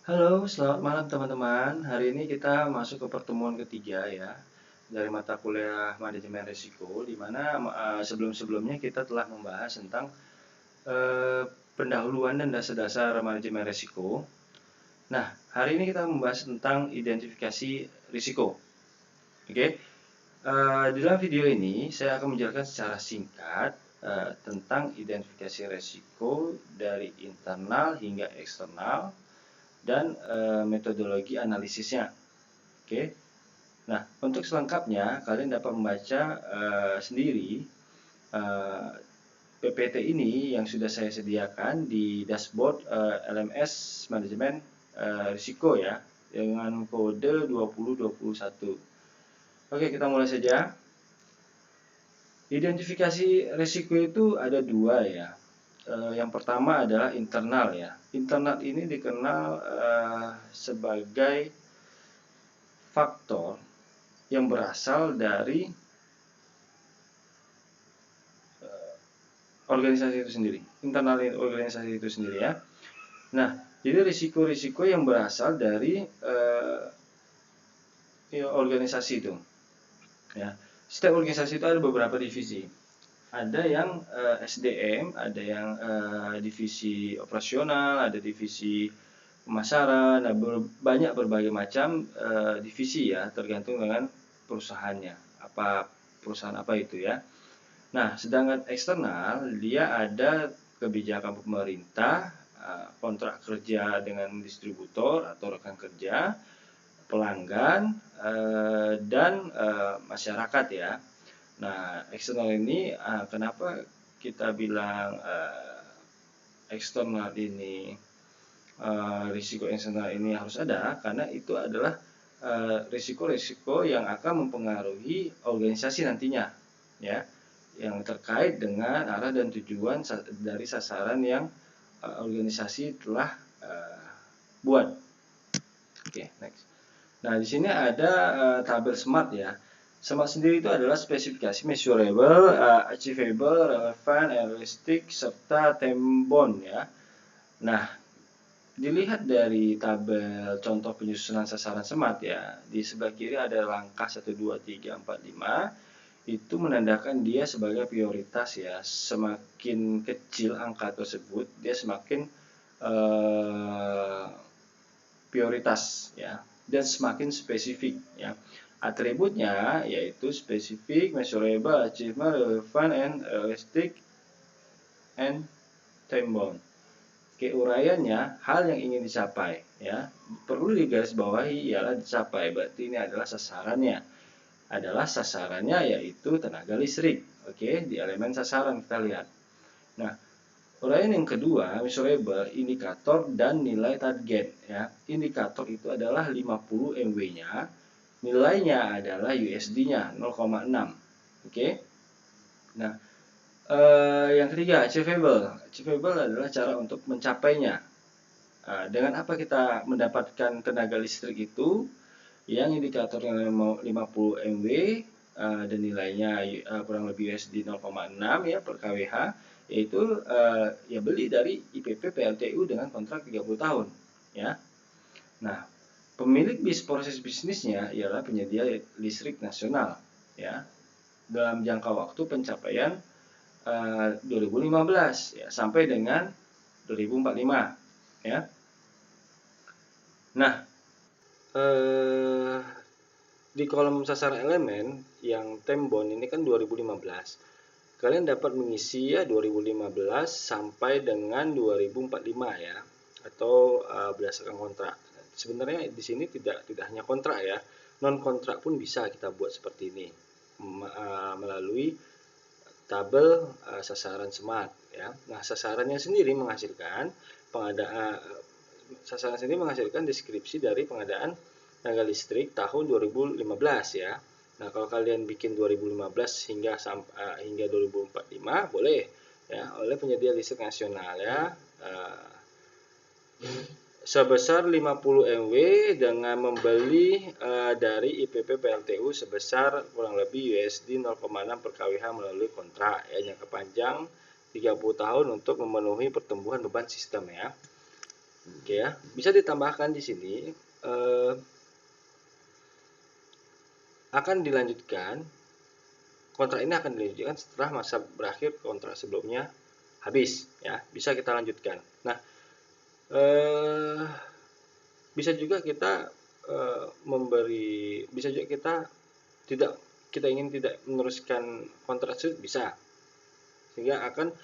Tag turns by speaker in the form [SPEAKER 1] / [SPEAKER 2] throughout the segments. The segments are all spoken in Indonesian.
[SPEAKER 1] Halo, selamat malam teman-teman. Hari ini kita masuk ke pertemuan ketiga ya dari mata kuliah manajemen risiko, di mana sebelum-sebelumnya kita telah membahas tentang eh, pendahuluan dan dasar-dasar manajemen risiko. Nah, hari ini kita membahas tentang identifikasi risiko. Oke, di dalam video ini saya akan menjelaskan secara singkat tentang identifikasi risiko dari internal hingga eksternal dan metodologi analisisnya. Oke. Nah, untuk selengkapnya kalian dapat membaca sendiri eh, PPT ini yang sudah saya sediakan di dashboard LMS manajemen risiko ya dengan kode 2021. Oke, kita mulai saja. Identifikasi risiko itu ada dua ya. Yang pertama adalah internal ya. Internal ini dikenal sebagai faktor yang berasal dari organisasi itu sendiri, internal organisasi itu sendiri ya. Nah, jadi risiko-risiko yang berasal dari ya, organisasi itu, ya. Setiap organisasi itu ada beberapa divisi. Ada yang SDM, ada yang divisi operasional, ada divisi pemasaran, ada banyak berbagai macam divisi ya, tergantung dengan perusahaannya. Apa perusahaan apa itu ya. Nah, sedangkan eksternal dia ada kebijakan pemerintah, kontrak kerja dengan distributor atau rekan kerja, pelanggan, dan masyarakat ya. Nah, eksternal ini kenapa kita bilang eksternal ini risiko eksternal ini harus ada karena itu adalah risiko-risiko yang akan mempengaruhi organisasi nantinya ya yang terkait dengan arah dan tujuan dari sasaran yang organisasi telah buat. Oke, next. Nah, di sini ada tabel SMART ya. SMART sendiri itu adalah spesifikasi measurable, achievable, relevant, realistic, serta time bound ya. Nah, dilihat dari tabel contoh penyusunan sasaran SMART ya, di sebelah kiri ada langkah 1, 2, 3, 4, 5. Itu menandakan dia sebagai prioritas ya. Semakin kecil angka tersebut, dia semakin eh, prioritas ya dan semakin spesifik ya. Atributnya yaitu spesifik, measurable, achievable, relevant, and realistic, and time bound. Keuraiannya hal yang ingin dicapai ya perlu digarisbawahi ialah dicapai, berarti ini adalah sasarannya yaitu tenaga listrik. Oke, di elemen sasaran kita lihat. Nah, uraian yang kedua, measurable, indikator dan nilai target ya. Indikator itu adalah 50 MW-nya, nilainya adalah USD-nya 0,6. Oke. Nah, yang ketiga, achievable. Achievable adalah cara untuk mencapainya. Dengan apa kita mendapatkan tenaga listrik itu? Yang indikatornya 50 MW dan nilainya kurang lebih USD 0,6 ya per kWh, yaitu ya beli dari IPP PLTU dengan kontrak 30 tahun ya. Nah, pemilik proses bisnisnya ialah penyedia listrik nasional ya dalam jangka waktu pencapaian 2015 ya sampai dengan 2045 ya. Nah, eh, di kolom sasaran elemen yang Tembon ini kan 2015. Kalian dapat mengisi ya 2015 sampai dengan 2045 ya atau berdasarkan kontrak. Sebenarnya di sini tidak hanya kontrak ya, non kontrak pun bisa kita buat seperti ini melalui tabel sasaran smart ya. Nah, sasarannya sendiri menghasilkan pengadaan sasaran sendiri menghasilkan deskripsi dari pengadaan tenaga listrik tahun 2015 ya. Nah, kalau kalian bikin 2015 hingga 2045 boleh ya oleh penyedia listrik nasional ya. Sebesar 50 MW dengan membeli dari IPP PLTU sebesar kurang lebih USD 0,6 per kWh melalui kontrak ya jangka panjang 30 tahun untuk memenuhi pertumbuhan beban sistem ya. Oke ya, bisa ditambahkan di sini akan dilanjutkan kontrak ini akan dilanjutkan setelah masa berakhir kontrak sebelumnya habis ya, bisa kita lanjutkan. Nah, eh, bisa juga kita bisa juga kita tidak kita ingin tidak meneruskan kontrak tersebut, bisa, sehingga akan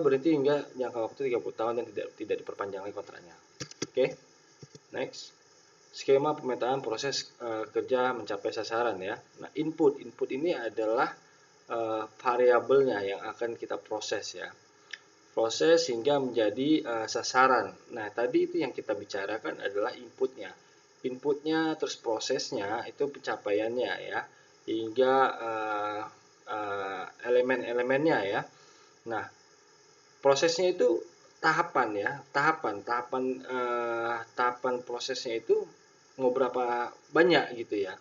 [SPEAKER 1] berhenti hingga jangka waktu 30 tahun dan tidak diperpanjang lagi kontraknya. Oke, next. Skema pemetaan proses kerja mencapai sasaran ya. Nah, input ini adalah variabelnya yang akan kita proses ya. Proses hingga menjadi sasaran. Nah, tadi itu yang kita bicarakan adalah inputnya. Inputnya terus prosesnya itu pencapaiannya ya, hingga elemen-elemennya ya. Nah, prosesnya itu tahapan ya, tahapan prosesnya itu mau berapa banyak gitu ya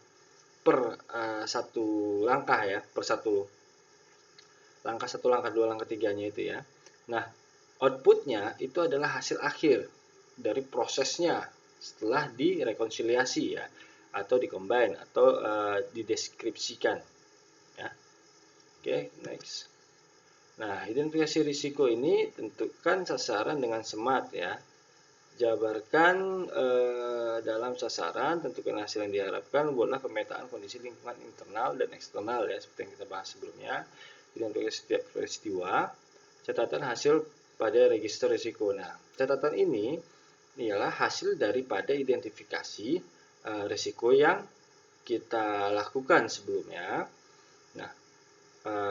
[SPEAKER 1] per satu langkah ya, per satu langkah, dua langkah, tiganya itu ya. Nah, outputnya itu adalah hasil akhir dari prosesnya setelah direkonsiliasi ya, atau dikombin atau dideskripsikan ya. Oke, next. Nah, identifikasi risiko ini tentukan sasaran dengan SMART ya. Jabarkan dalam sasaran, tentukan hasil yang diharapkan, buatlah pemetaan kondisi lingkungan internal dan eksternal ya, seperti yang kita bahas sebelumnya. Identifikasi setiap peristiwa, catatan hasil pada register risiko. Nah, catatan ini ialah hasil daripada identifikasi risiko yang kita lakukan sebelumnya. Nah,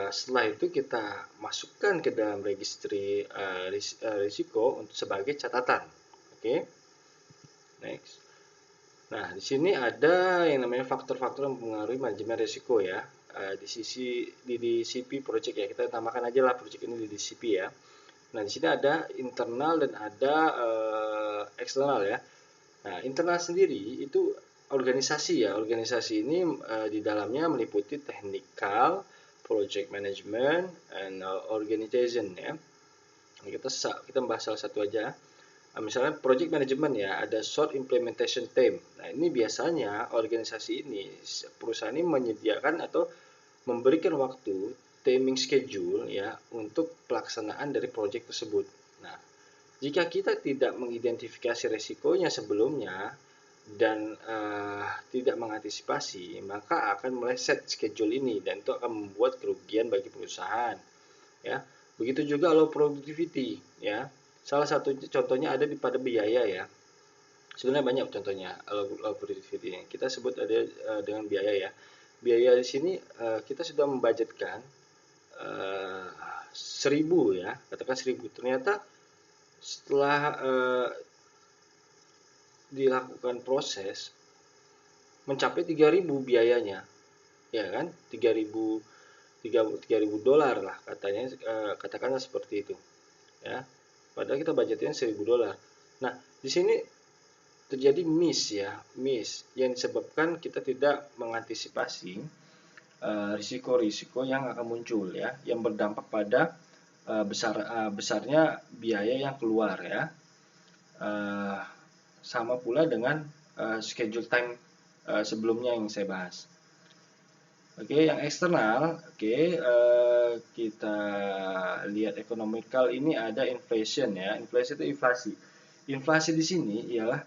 [SPEAKER 1] setelah itu kita masukkan ke dalam registry risiko untuk sebagai catatan. Oke, next. Nah, di sini ada yang namanya faktor-faktor yang mempengaruhi manajemen risiko ya. Di DCP project ya, kita tambahkan aja lah project ini di DCP ya. Nah, di sini ada internal dan ada eksternal ya. Nah, internal sendiri itu organisasi ya. Organisasi ini di dalamnya meliputi technical, project management, and organization ya. Kita bahas salah satu aja. Misalnya project management ya, ada short implementation team. Nah, ini biasanya organisasi ini, perusahaan ini menyediakan atau memberikan waktu timing schedule ya untuk pelaksanaan dari project tersebut. Nah, jika kita tidak mengidentifikasi resikonya sebelumnya dan tidak mengantisipasi, maka akan meleset schedule ini dan itu akan membuat kerugian bagi perusahaan. Ya, begitu juga low productivity ya. Salah satu contohnya ada pada biaya ya. Sebenarnya banyak contohnya low productivity. Kita sebut ada dengan biaya ya. Biaya di sini kita sudah membudgetkan 1.000 ya, katakan 1.000. Ternyata setelah dilakukan proses mencapai 3.000 biayanya, ya kan? 3.000 $3.000 lah katanya, katakanlah seperti itu ya, padahal kita budgetnya $1.000. Nah, di sini terjadi miss yang disebabkan kita tidak mengantisipasi risiko-risiko yang akan muncul ya, yang berdampak pada besarnya biaya yang keluar ya. Sama pula dengan schedule time sebelumnya yang saya bahas. Oke, yang eksternal, kita lihat ekonomikal ini ada inflation ya. Inflation itu inflasi. Inflasi di sini ialah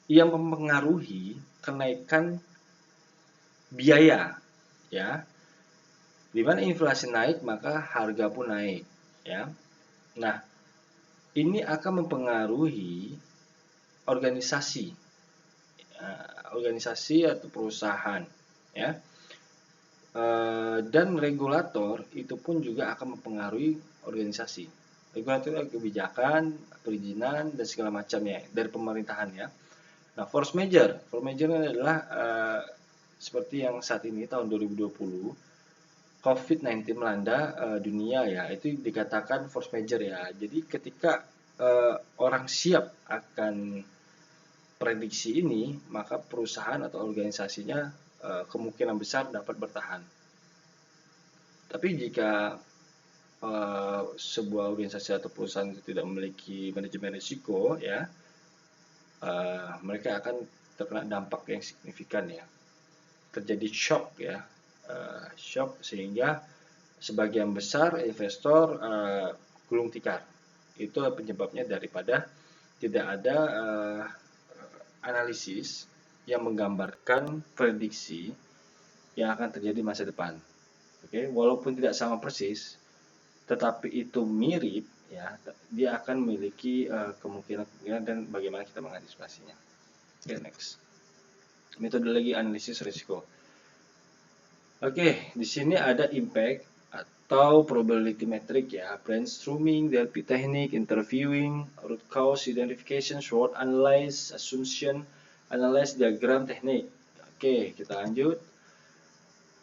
[SPEAKER 1] yang mempengaruhi kenaikan biaya ya. Di mana inflasi naik maka harga pun naik ya. Nah, ini akan mempengaruhi organisasi atau perusahaan ya, dan regulator itu pun juga akan mempengaruhi organisasi. Regulator kebijakan, perizinan dan segala macamnya dari pemerintahan ya. Nah, force major adalah seperti yang saat ini tahun 2020 COVID-19 melanda dunia ya, itu dikatakan force major ya. Jadi ketika orang siap akan prediksi ini, maka perusahaan atau organisasinya kemungkinan besar dapat bertahan. Tapi jika sebuah organisasi atau perusahaan itu tidak memiliki manajemen risiko, ya, mereka akan terkena dampak yang signifikan, ya. Terjadi shock, ya, shock, sehingga sebagian besar investor gulung tikar. Itu penyebabnya daripada tidak ada analisis yang menggambarkan prediksi yang akan terjadi masa depan. Oke, walaupun tidak sama persis, tetapi itu mirip, ya, dia akan memiliki kemungkinan dan bagaimana kita mengantisipasinya. Oke, next. Metodologi analisis risiko. Oke, di sini ada impact atau probability metric, ya, brainstorming, Delphi technique, interviewing, root cause identification, SWOT analysis, assumption analysis, diagram teknik. Oke, kita lanjut.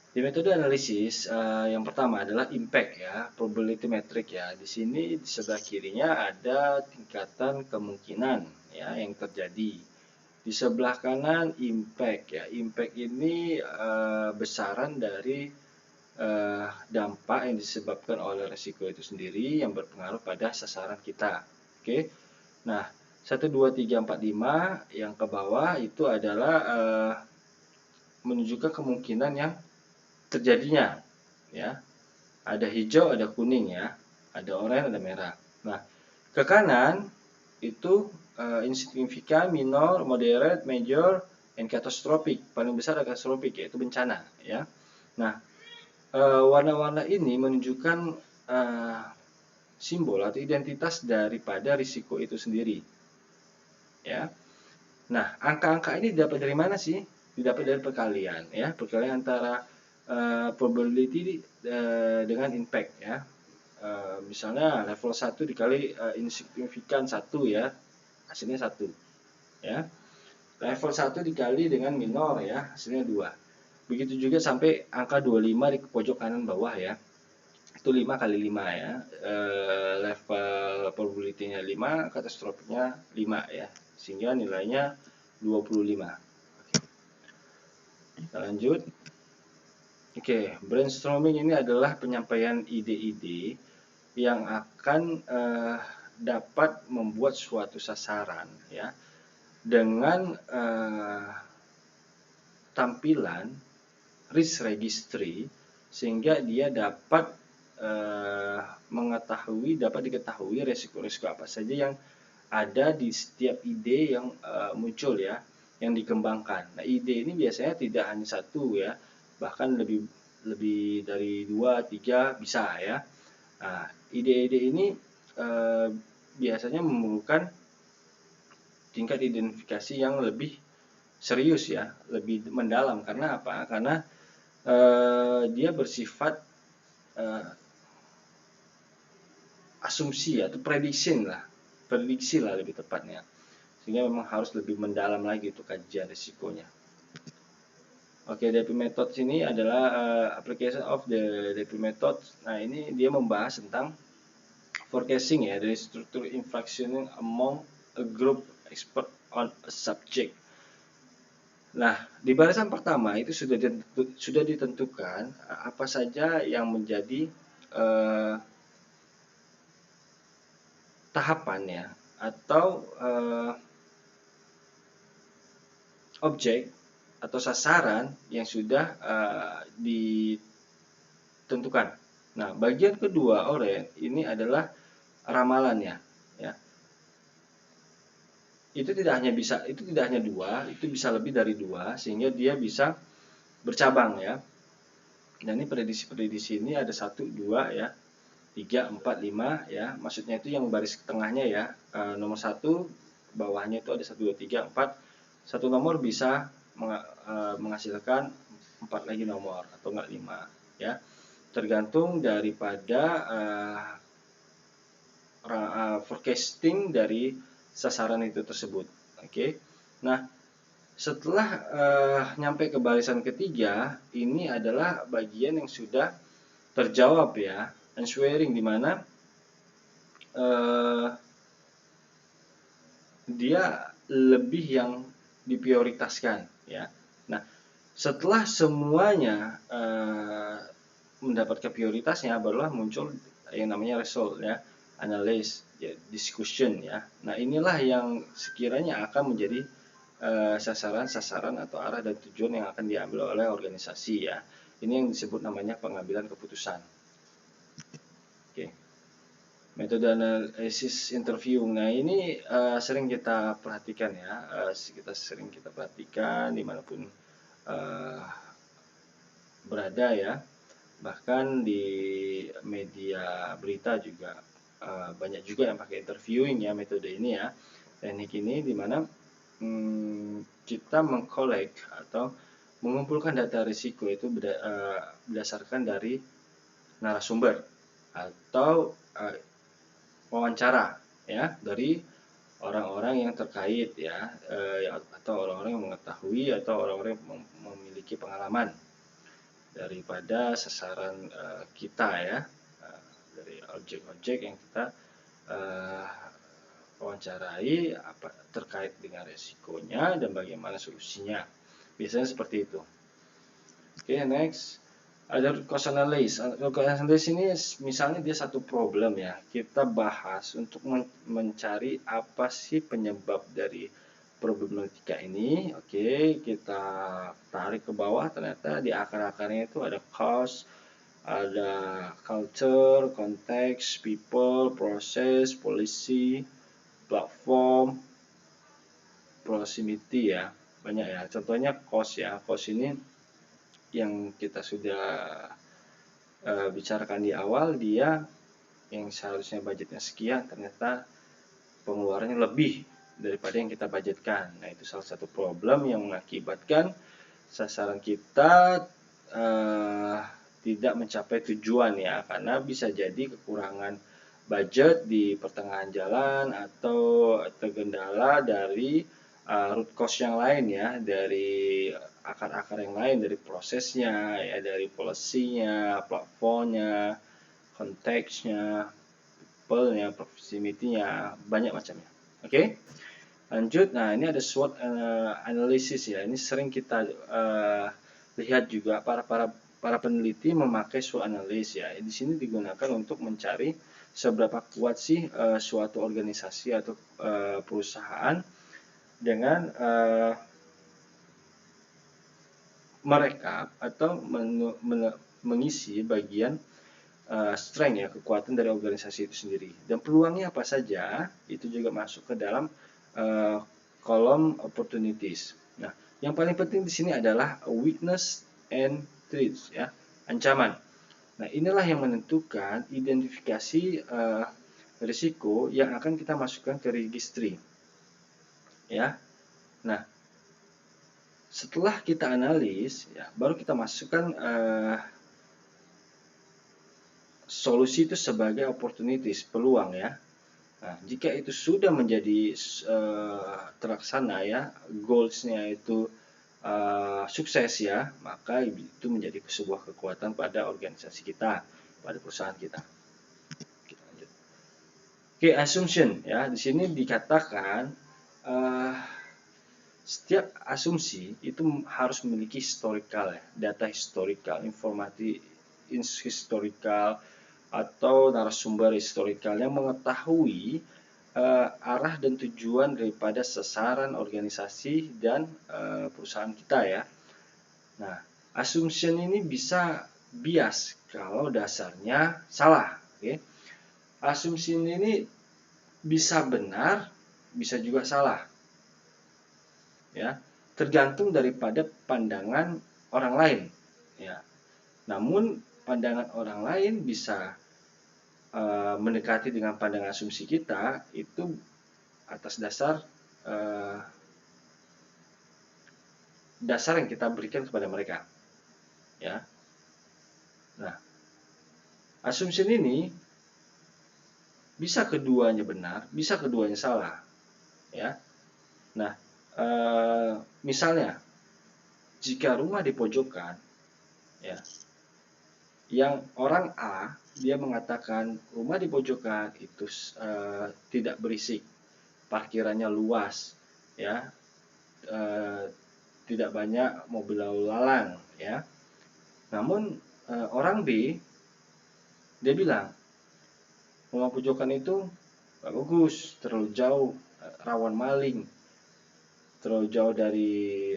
[SPEAKER 1] Di metode analisis yang pertama adalah impact, ya, probability metric, ya. Di sini di sebelah kirinya ada tingkatan kemungkinan, ya, yang terjadi. Di sebelah kanan impact, ya. Impact ini besaran dari dampak yang disebabkan oleh resiko itu sendiri yang berpengaruh pada sasaran kita. Oke. Nah, 1 2 3 4 5 yang ke bawah itu adalah menunjukkan kemungkinan yang terjadinya, ya. Ada hijau, ada kuning, ya. Ada oranye, ada merah. Nah, ke kanan itu insignificant, minor, moderate, major, and catastrophic. Paling besar adalah catastrophic, yaitu bencana, ya. Nah, warna-warna ini menunjukkan simbol atau identitas daripada risiko itu sendiri, ya. Nah, angka-angka ini didapat dari mana sih? Didapat dari perkalian, ya, perkalian antara probability dengan impact, ya. Misalnya level 1 dikali insignifikan 1, ya, hasilnya 1, ya. Level 1 dikali dengan minor, ya, hasilnya 2. Begitu juga sampai angka 25 di pojok kanan bawah, ya. Itu 5 kali 5, ya. Level probability-nya 5, katastrofnya 5, ya. Sehingga nilainya 25. Kita lanjut. Oke, brainstorming ini adalah penyampaian ide-ide yang akan dapat membuat suatu sasaran, ya, dengan tampilan risk registry, sehingga dia dapat dapat diketahui resiko-resiko apa saja yang ada di setiap ide yang muncul, ya, yang dikembangkan. Nah, ide ini biasanya tidak hanya satu, ya, bahkan lebih dari 2, 3 bisa, ya. Nah, ide-ide ini biasanya memerlukan tingkat identifikasi yang lebih serius, ya, lebih mendalam. Karena apa? Karena dia bersifat asumsi atau prediksi lah lebih tepatnya, sehingga memang harus lebih mendalam lagi untuk kajian risikonya. Oke, Delphi method ini adalah application of the Delphi method. Nah, ini dia membahas tentang forecasting, ya, dari struktur inflation among a group expert on a subject. Nah, di barisan pertama itu sudah ditentukan apa saja yang menjadi tahapannya atau objek atau sasaran yang sudah ditentukan. Nah, bagian kedua oranye ini adalah ramalannya, ya. Itu tidak hanya dua, itu bisa lebih dari dua, sehingga dia bisa bercabang, ya. Dan ini prediksi ini ada 1, 2, ya, 3, 4, 5, ya. Maksudnya itu yang baris tengahnya, ya, nomor 1, bawahnya itu ada 1, 2, 3, 4. Satu nomor bisa menghasilkan 4 lagi nomor atau enggak 5, ya. Tergantung daripada forecasting dari sasaran itu tersebut. Oke. Nah, setelah nyampe ke barisan ketiga, ini adalah bagian yang sudah terjawab, ya, answering, di mana dia lebih yang diprioritaskan, ya. Nah, setelah semuanya mendapatkan prioritasnya, barulah muncul yang namanya result ya, analysis, ya, discussion ya. Nah, inilah yang sekiranya akan menjadi sasaran-sasaran atau arah dan tujuan yang akan diambil oleh organisasi ya. Ini yang disebut namanya pengambilan keputusan. Oke. Metode analisis interview. Nah, ini sering kita perhatikan ya, kita sering kita perhatikan dimanapun berada ya. Bahkan di media berita juga banyak juga yang pakai interviewing ya, metode ini ya. Teknik ini dimana kita mengkolek atau mengumpulkan data risiko itu berdasarkan dari narasumber atau wawancara ya dari orang-orang yang terkait ya, atau orang-orang yang mengetahui atau orang-orang yang memiliki pengalaman daripada sasaran kita ya, dari objek-objek yang kita wawancarai apa terkait dengan resikonya dan bagaimana solusinya. Biasanya seperti itu. Oke, next. Ada root cause analysis. Root cause analysis ini misalnya dia satu problem ya. Kita bahas untuk mencari apa sih penyebab dari problematika ini. Oke, kita tarik ke bawah, ternyata di akar-akarnya itu ada cause, ada culture, context, people, process, policy, platform, proximity ya, banyak ya. Contohnya cost ya, cost ini yang kita sudah bicarakan di awal, dia yang seharusnya budgetnya sekian ternyata pengeluarannya lebih daripada yang kita budgetkan. Nah, itu salah satu problem yang mengakibatkan sasaran kita tidak mencapai tujuan ya, karena bisa jadi kekurangan budget di pertengahan jalan atau tergendala dari root cause yang lain ya, dari akar-akar yang lain, dari prosesnya ya, dari policy-nya, platformnya, konteksnya, people-nya, proximity-nya, banyak macamnya. Oke, lanjut. Nah, ini ada SWOT analysis ya, ini sering kita lihat juga para peneliti memakai SWOT analysis ya. Di sini digunakan untuk mencari seberapa kuat sih suatu organisasi atau perusahaan dengan merekap atau mengisi bagian strength ya, kekuatan dari organisasi itu sendiri, dan peluangnya apa saja itu juga masuk ke dalam kolom opportunities. Nah, yang paling penting di sini adalah weakness and threats ya, ancaman. Nah, inilah yang menentukan identifikasi risiko yang akan kita masukkan ke registry. Ya. Nah, setelah kita analis, ya, baru kita masukkan solusi itu sebagai opportunities, peluang ya. Nah, jika itu sudah menjadi terlaksana ya, goals-nya itu sukses ya, maka itu menjadi sebuah kekuatan pada organisasi kita, pada perusahaan kita. Kita lanjut. Oke, assumption ya, di sini dikatakan setiap asumsi itu harus memiliki historical ya, data historical, informasi historical atau narasumber historical yang mengetahui arah dan tujuan daripada sasaran organisasi dan perusahaan kita ya. Nah, assumption ini bisa bias kalau dasarnya salah. Okay? Asumsi ini bisa benar, bisa juga salah. Ya, tergantung daripada pandangan orang lain. Ya. Namun pandangan orang lain bisa mendekati dengan pandangan asumsi kita itu atas dasar dasar yang kita berikan kepada mereka. Ya. Nah, asumsi ini bisa keduanya benar, bisa keduanya salah. Ya. Nah, misalnya jika rumah di pojokan, ya, yang orang A dia mengatakan rumah di pojokan itu tidak berisik, parkirannya luas, ya, tidak banyak mobil lalu lalang, ya. Namun orang B dia bilang Rumah pojokan itu nggak bagus, terlalu jauh, rawan maling, terlalu jauh dari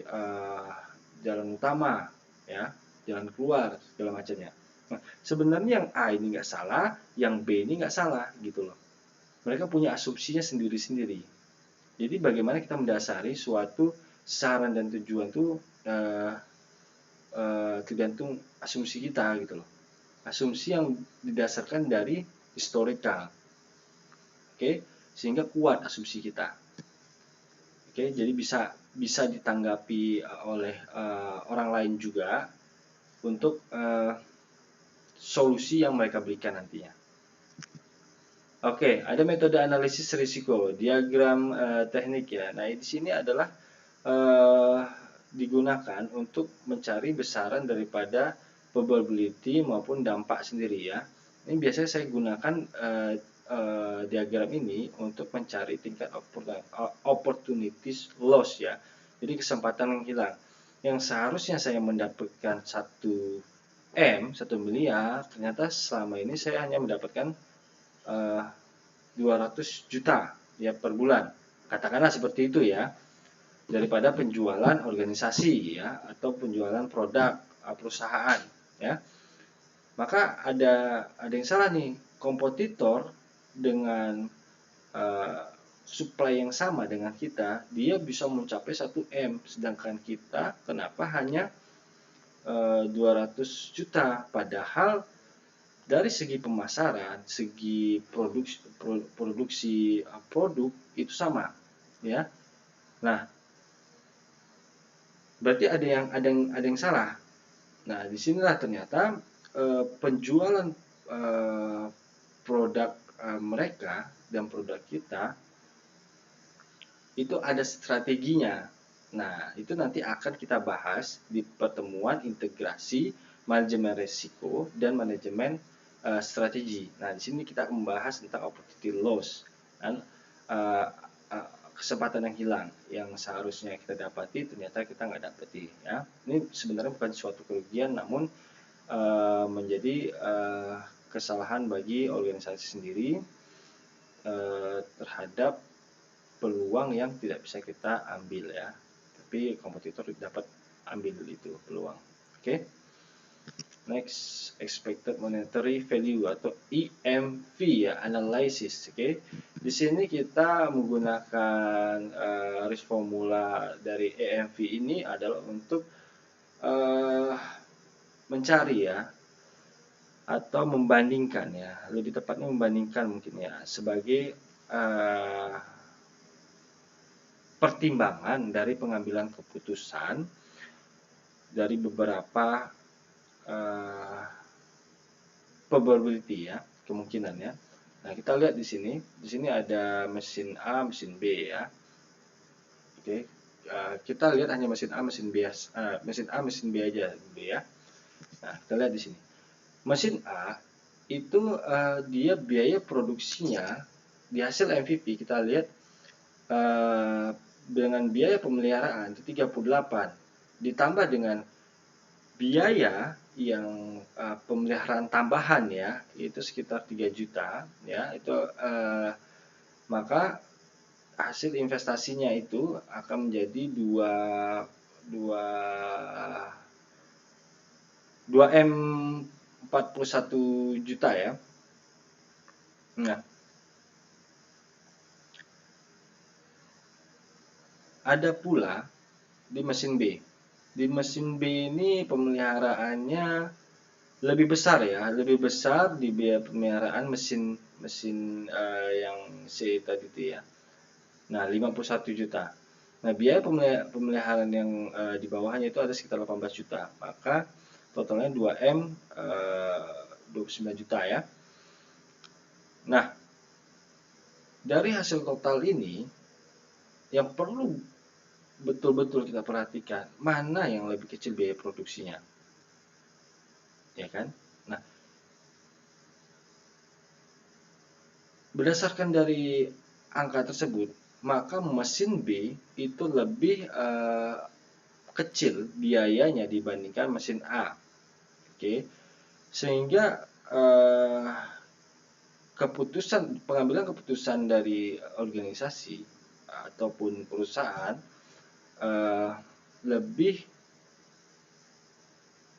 [SPEAKER 1] jalan utama, ya, jalan keluar segala macamnya. Nah, sebenarnya yang A ini nggak salah, yang B ini nggak salah gitu loh. Mereka punya asumsinya sendiri-sendiri. Jadi bagaimana kita mendasari suatu saran dan tujuan itu tergantung asumsi kita gitu loh. Asumsi yang didasarkan dari historical, oke, sehingga kuat asumsi kita. Oke, jadi bisa ditanggapi oleh orang lain juga untuk solusi yang mereka berikan nantinya. Oke, ada metode analisis risiko, diagram teknik ya. Nah, di sini adalah digunakan untuk mencari besaran daripada probability maupun dampak sendiri ya. Ini biasanya saya gunakan diagram ini untuk mencari tingkat opportunities loss ya. Jadi kesempatan yang hilang. Yang seharusnya saya mendapatkan 1 miliar, ternyata selama ini saya hanya mendapatkan 200 juta ya per bulan. Katakanlah seperti itu ya. Daripada penjualan organisasi ya atau penjualan produk perusahaan ya. Maka ada yang salah nih, kompetitor dengan supply yang sama dengan kita, dia bisa mencapai 1 M, sedangkan kita kenapa hanya 200 juta, padahal dari segi pemasaran, segi produksi produk itu sama ya. Nah, berarti ada yang salah. Nah, disinilah ternyata penjualan produk mereka dan produk kita itu ada strateginya. Nah, itu nanti akan kita bahas di pertemuan integrasi manajemen risiko dan manajemen strategi. Nah, di sini kita membahas tentang opportunity loss dan kesempatan yang hilang yang seharusnya kita dapati ternyata kita nggak dapati ya. Ini sebenarnya bukan suatu kerugian, namun menjadi kesalahan bagi organisasi sendiri terhadap peluang yang tidak bisa kita ambil ya, tapi kompetitor dapat ambil itu peluang. Oke. Next, expected monetary value atau EMV ya, analysis. Oke. Di sini kita menggunakan risk formula dari EMV ini adalah untuk mencari ya atau membandingkan ya, lebih tepatnya membandingkan mungkin ya, sebagai pertimbangan dari pengambilan keputusan dari beberapa probability ya, kemungkinan ya. Nah, kita lihat di sini ada mesin A, mesin B ya. Oke, kita lihat hanya mesin A, mesin B, mesin B aja B ya. Nah, kita lihat di sini. Mesin A itu dia biaya produksinya di hasil MVP kita lihat dengan biaya pemeliharaan itu 38 ditambah dengan biaya yang pemeliharaan tambahan ya itu sekitar 3 juta ya, itu maka hasil investasinya itu akan menjadi 2 M 41 juta ya. Nah, ada pula di mesin B. Di mesin B ini pemeliharaannya lebih besar ya, lebih besar di biaya pemeliharaan mesin yang C tadi itu ya. Nah, 51 juta. Nah, biaya pemeliharaan yang di bawahnya itu ada sekitar 18 juta. Maka totalnya 2M 29 juta ya. Nah, dari hasil total ini yang perlu betul-betul kita perhatikan mana yang lebih kecil biaya produksinya, ya kan? Nah, berdasarkan dari angka tersebut, maka mesin B itu lebih kecil biayanya dibandingkan mesin A, oke? Sehingga pengambilan keputusan dari organisasi ataupun perusahaan lebih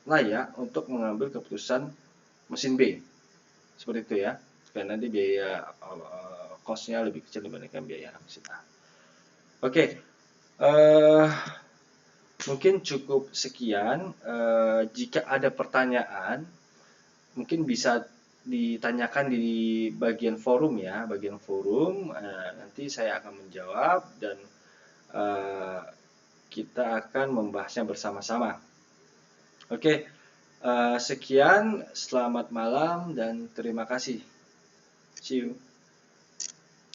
[SPEAKER 1] layak untuk mengambil keputusan mesin B, seperti itu ya, karena nanti biaya cost-nya lebih kecil dibandingkan biaya mesin A. Oke, mungkin cukup sekian. Jika ada pertanyaan, mungkin bisa ditanyakan di bagian forum ya, bagian forum. Nanti saya akan menjawab dan kita akan membahasnya bersama-sama. Oke, sekian, selamat malam dan terima kasih. See you.